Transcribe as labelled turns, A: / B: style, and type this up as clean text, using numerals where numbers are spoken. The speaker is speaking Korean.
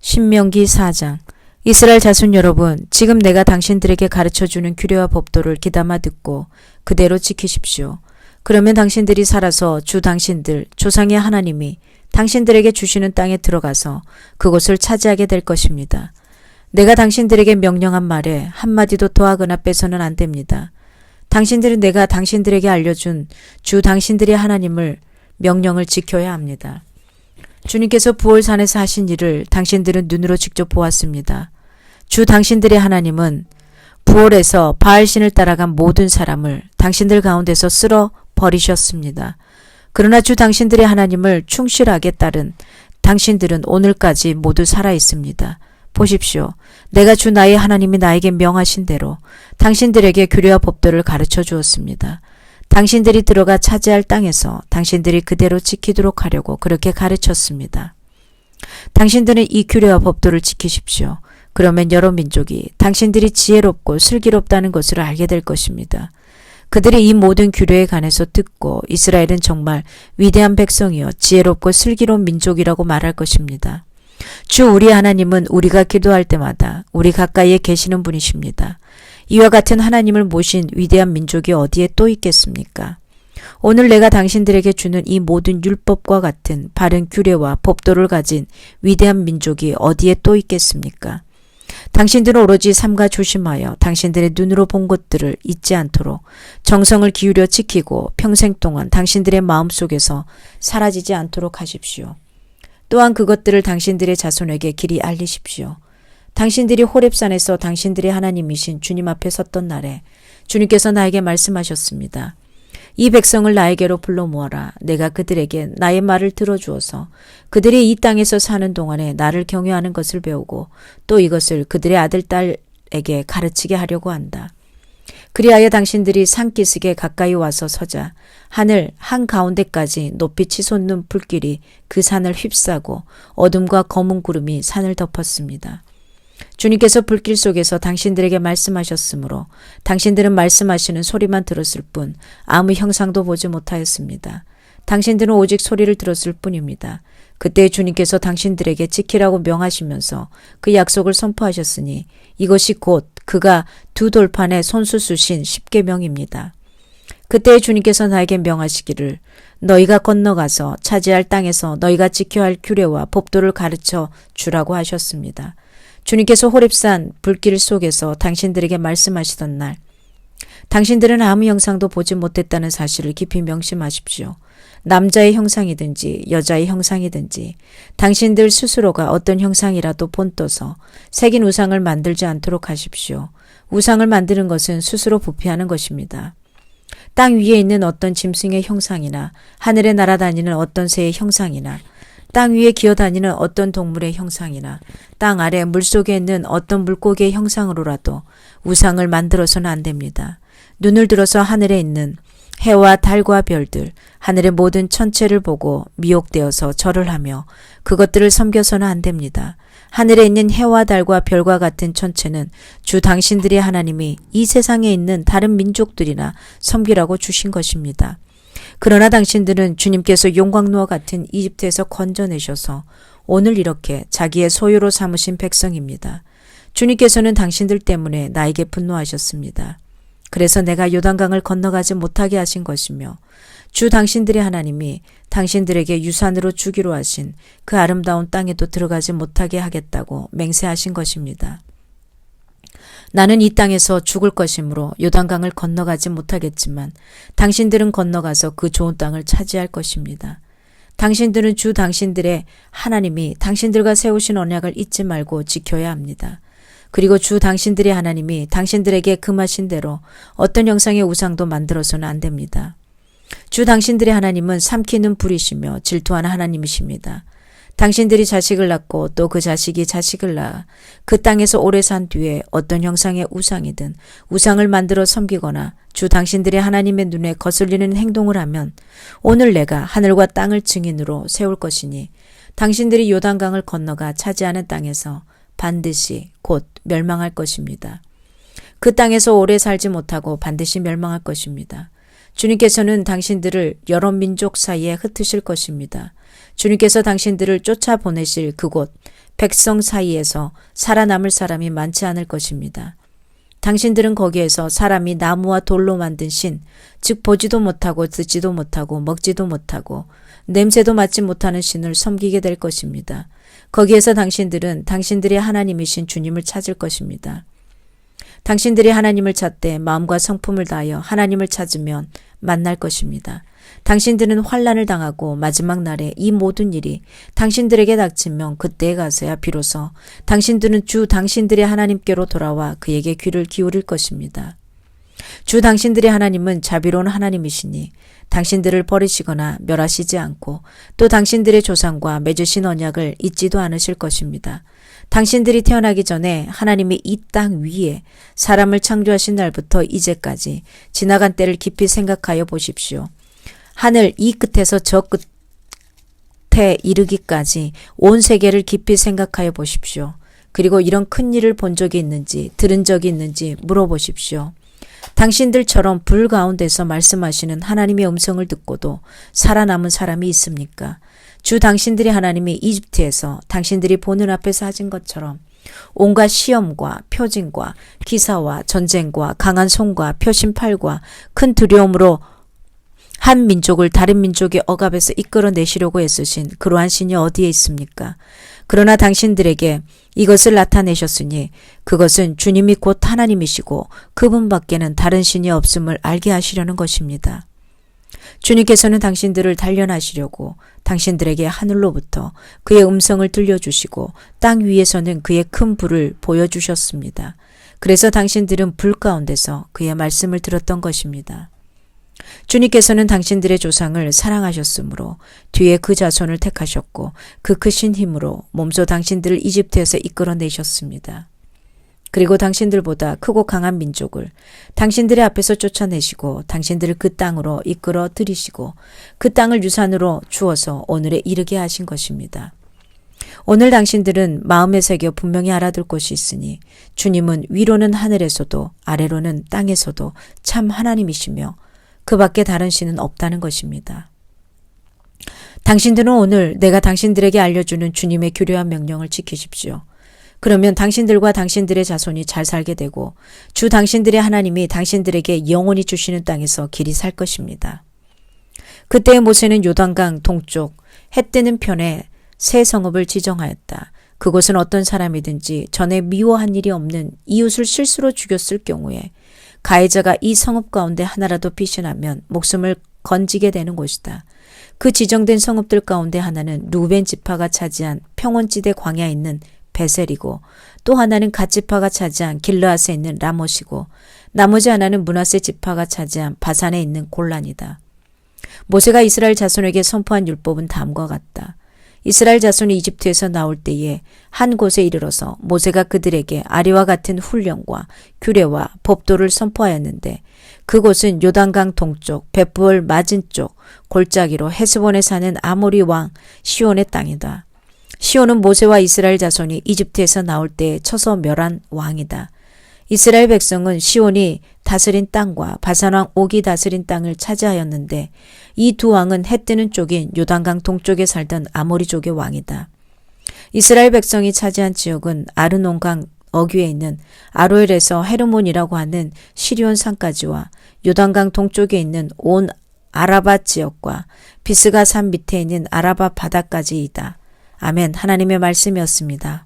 A: 신명기 4장. 이스라엘 자손 여러분, 지금 내가 당신들에게 가르쳐주는 규례와 법도를 귀담아 듣고 그대로 지키십시오. 그러면 당신들이 살아서 주 당신들 조상의 하나님이 당신들에게 주시는 땅에 들어가서 그곳을 차지하게 될 것입니다. 내가 당신들에게 명령한 말에 한마디도 더하거나 빼서는 안 됩니다. 당신들은 내가 당신들에게 알려준 주 당신들의 하나님을 명령을 지켜야 합니다. 주님께서 부올산에서 하신 일을 당신들은 눈으로 직접 보았습니다. 주 당신들의 하나님은 부올에서 바알신을 따라간 모든 사람을 당신들 가운데서 쓸어 버리셨습니다. 그러나 주 당신들의 하나님을 충실하게 따른 당신들은 오늘까지 모두 살아 있습니다. 보십시오. 내가 주 나의 하나님이 나에게 명하신 대로 당신들에게 규례와 법도를 가르쳐 주었습니다. 당신들이 들어가 차지할 땅에서 당신들이 그대로 지키도록 하려고 그렇게 가르쳤습니다. 당신들은 이 규례와 법도를 지키십시오. 그러면 여러 민족이 당신들이 지혜롭고 슬기롭다는 것을 알게 될 것입니다. 그들이 이 모든 규례에 관해서 듣고 이스라엘은 정말 위대한 백성이요 지혜롭고 슬기로운 민족이라고 말할 것입니다. 주 우리 하나님은 우리가 기도할 때마다 우리 가까이에 계시는 분이십니다. 이와 같은 하나님을 모신 위대한 민족이 어디에 또 있겠습니까? 오늘 내가 당신들에게 주는 이 모든 율법과 같은 바른 규례와 법도를 가진 위대한 민족이 어디에 또 있겠습니까? 당신들은 오로지 삼가 조심하여 당신들의 눈으로 본 것들을 잊지 않도록 정성을 기울여 지키고 평생 동안 당신들의 마음속에서 사라지지 않도록 하십시오. 또한 그것들을 당신들의 자손에게 길이 알리십시오. 당신들이 호렙산에서 당신들의 하나님이신 주님 앞에 섰던 날에 주님께서 나에게 말씀하셨습니다. 이 백성을 나에게로 불러 모아라. 내가 그들에게 나의 말을 들어주어서 그들이 이 땅에서 사는 동안에 나를 경외하는 것을 배우고 또 이것을 그들의 아들, 딸에게 가르치게 하려고 한다. 그리하여 당신들이 산기슭에 가까이 와서 서자 하늘 한가운데까지 높이 치솟는 불길이 그 산을 휩싸고 어둠과 검은 구름이 산을 덮었습니다. 주님께서 불길 속에서 당신들에게 말씀하셨으므로 당신들은 말씀하시는 소리만 들었을 뿐 아무 형상도 보지 못하였습니다. 당신들은 오직 소리를 들었을 뿐입니다. 그때 주님께서 당신들에게 지키라고 명하시면서 그 약속을 선포하셨으니 이것이 곧 그가 두 돌판에 손수 쓰신 십계명입니다. 그때 주님께서 나에게 명하시기를 너희가 건너가서 차지할 땅에서 너희가 지켜야 할 규례와 법도를 가르쳐 주라고 하셨습니다. 주님께서 호렙산 불길 속에서 당신들에게 말씀하시던 날 당신들은 아무 형상도 보지 못했다는 사실을 깊이 명심하십시오. 남자의 형상이든지 여자의 형상이든지 당신들 스스로가 어떤 형상이라도 본떠서 새긴 우상을 만들지 않도록 하십시오. 우상을 만드는 것은 스스로 부패하는 것입니다. 땅 위에 있는 어떤 짐승의 형상이나 하늘에 날아다니는 어떤 새의 형상이나 땅 위에 기어다니는 어떤 동물의 형상이나 땅 아래 물속에 있는 어떤 물고기의 형상으로라도 우상을 만들어서는 안 됩니다. 눈을 들어서 하늘에 있는 해와 달과 별들, 하늘의 모든 천체를 보고 미혹되어서 절을 하며 그것들을 섬겨서는 안 됩니다. 하늘에 있는 해와 달과 별과 같은 천체는 주 당신들의 하나님이 이 세상에 있는 다른 민족들이나 섬기라고 주신 것입니다. 그러나 당신들은 주님께서 용광로와 같은 이집트에서 건져내셔서 오늘 이렇게 자기의 소유로 삼으신 백성입니다. 주님께서는 당신들 때문에 나에게 분노하셨습니다. 그래서 내가 요단강을 건너가지 못하게 하신 것이며 주 당신들의 하나님이 당신들에게 유산으로 주기로 하신 그 아름다운 땅에도 들어가지 못하게 하겠다고 맹세하신 것입니다. 나는 이 땅에서 죽을 것이므로 요단강을 건너가지 못하겠지만 당신들은 건너가서 그 좋은 땅을 차지할 것입니다. 당신들은 주 당신들의 하나님이 당신들과 세우신 언약을 잊지 말고 지켜야 합니다. 그리고 주 당신들의 하나님이 당신들에게 금하신 대로 어떤 형상의 우상도 만들어서는 안 됩니다. 주 당신들의 하나님은 삼키는 불이시며 질투하는 하나님이십니다. 당신들이 자식을 낳고 또 그 자식이 자식을 낳아 그 땅에서 오래 산 뒤에 어떤 형상의 우상이든 우상을 만들어 섬기거나 주 당신들의 하나님의 눈에 거슬리는 행동을 하면 오늘 내가 하늘과 땅을 증인으로 세울 것이니 당신들이 요단강을 건너가 차지하는 땅에서 반드시 곧 멸망할 것입니다. 그 땅에서 오래 살지 못하고 반드시 멸망할 것입니다. 주님께서는 당신들을 여러 민족 사이에 흩으실 것입니다. 주님께서 당신들을 쫓아보내실 그곳 백성 사이에서 살아남을 사람이 많지 않을 것입니다. 당신들은 거기에서 사람이 나무와 돌로 만든 신, 즉 보지도 못하고 듣지도 못하고 먹지도 못하고 냄새도 맡지 못하는 신을 섬기게 될 것입니다. 거기에서 당신들은 당신들의 하나님이신 주님을 찾을 것입니다. 당신들이 하나님을 찾되 마음과 성품을 다하여 하나님을 찾으면 만날 것입니다. 당신들은 환난을 당하고 마지막 날에 이 모든 일이 당신들에게 닥치면 그때에 가서야 비로소 당신들은 주 당신들의 하나님께로 돌아와 그에게 귀를 기울일 것입니다. 주 당신들의 하나님은 자비로운 하나님이시니 당신들을 버리시거나 멸하시지 않고 또 당신들의 조상과 맺으신 언약을 잊지도 않으실 것입니다. 당신들이 태어나기 전에 하나님이 이 땅 위에 사람을 창조하신 날부터 이제까지 지나간 때를 깊이 생각하여 보십시오. 하늘 이 끝에서 저 끝에 이르기까지 온 세계를 깊이 생각하여 보십시오. 그리고 이런 큰 일을 본 적이 있는지 들은 적이 있는지 물어보십시오. 당신들처럼 불 가운데서 말씀하시는 하나님의 음성을 듣고도 살아남은 사람이 있습니까? 주 당신들의 하나님이 이집트에서 당신들이 보는 앞에서 하신 것처럼 온갖 시험과 표징과 기사와 전쟁과 강한 손과 표심팔과 큰 두려움으로 한 민족을 다른 민족의 억압에서 이끌어내시려고 애쓰신 그러한 신이 어디에 있습니까? 그러나 당신들에게 이것을 나타내셨으니 그것은 주님이 곧 하나님이시고 그분밖에는 다른 신이 없음을 알게 하시려는 것입니다. 주님께서는 당신들을 단련하시려고 당신들에게 하늘로부터 그의 음성을 들려주시고 땅 위에서는 그의 큰 불을 보여주셨습니다. 그래서 당신들은 불 가운데서 그의 말씀을 들었던 것입니다. 주님께서는 당신들의 조상을 사랑하셨으므로 뒤에 그 자손을 택하셨고 그 크신 힘으로 몸소 당신들을 이집트에서 이끌어내셨습니다. 그리고 당신들보다 크고 강한 민족을 당신들의 앞에서 쫓아내시고 당신들을 그 땅으로 이끌어 들이시고 그 땅을 유산으로 주어서 오늘에 이르게 하신 것입니다. 오늘 당신들은 마음에 새겨 분명히 알아둘 것이 있으니 주님은 위로는 하늘에서도 아래로는 땅에서도 참 하나님이시며 그 밖에 다른 신은 없다는 것입니다. 당신들은 오늘 내가 당신들에게 알려주는 주님의 규례와 명령을 지키십시오. 그러면 당신들과 당신들의 자손이 잘 살게 되고 주 당신들의 하나님이 당신들에게 영원히 주시는 땅에서 길이 살 것입니다. 그때 모세는 요단강 동쪽 해 뜨는 편에 새 성읍을 지정하였다. 그곳은 어떤 사람이든지 전에 미워한 일이 없는 이웃을 실수로 죽였을 경우에 가해자가 이 성읍 가운데 하나라도 피신하면 목숨을 건지게 되는 곳이다. 그 지정된 성읍들 가운데 하나는 루벤 지파가 차지한 평원지대 광야에 있는 베셀이고 또 하나는 갓 지파가 차지한 길르앗에 있는 라못이고 나머지 하나는 므낫세 지파가 차지한 바산에 있는 골란이다. 모세가 이스라엘 자손에게 선포한 율법은 다음과 같다. 이스라엘 자손이 이집트에서 나올 때에 한 곳에 이르러서 모세가 그들에게 아래와 같은 훈령과 규례와 법도를 선포하였는데 그곳은 요단강 동쪽 벳부을 맞은 쪽 골짜기로 헤스본에 사는 아모리 왕 시온의 땅이다. 시온은 모세와 이스라엘 자손이 이집트에서 나올 때에 쳐서 멸한 왕이다. 이스라엘 백성은 시온이 다스린 땅과 바산왕 옥이 다스린 땅을 차지하였는데 이 두 왕은 해 뜨는 쪽인 요단강 동쪽에 살던 아모리족의 왕이다. 이스라엘 백성이 차지한 지역은 아르논강 어귀에 있는 아로엘에서 헤르몬이라고 하는 시리온 산까지와 요단강 동쪽에 있는 온 아라바 지역과 비스가 산 밑에 있는 아라바 바다까지이다. 아멘. 하나님의 말씀이었습니다.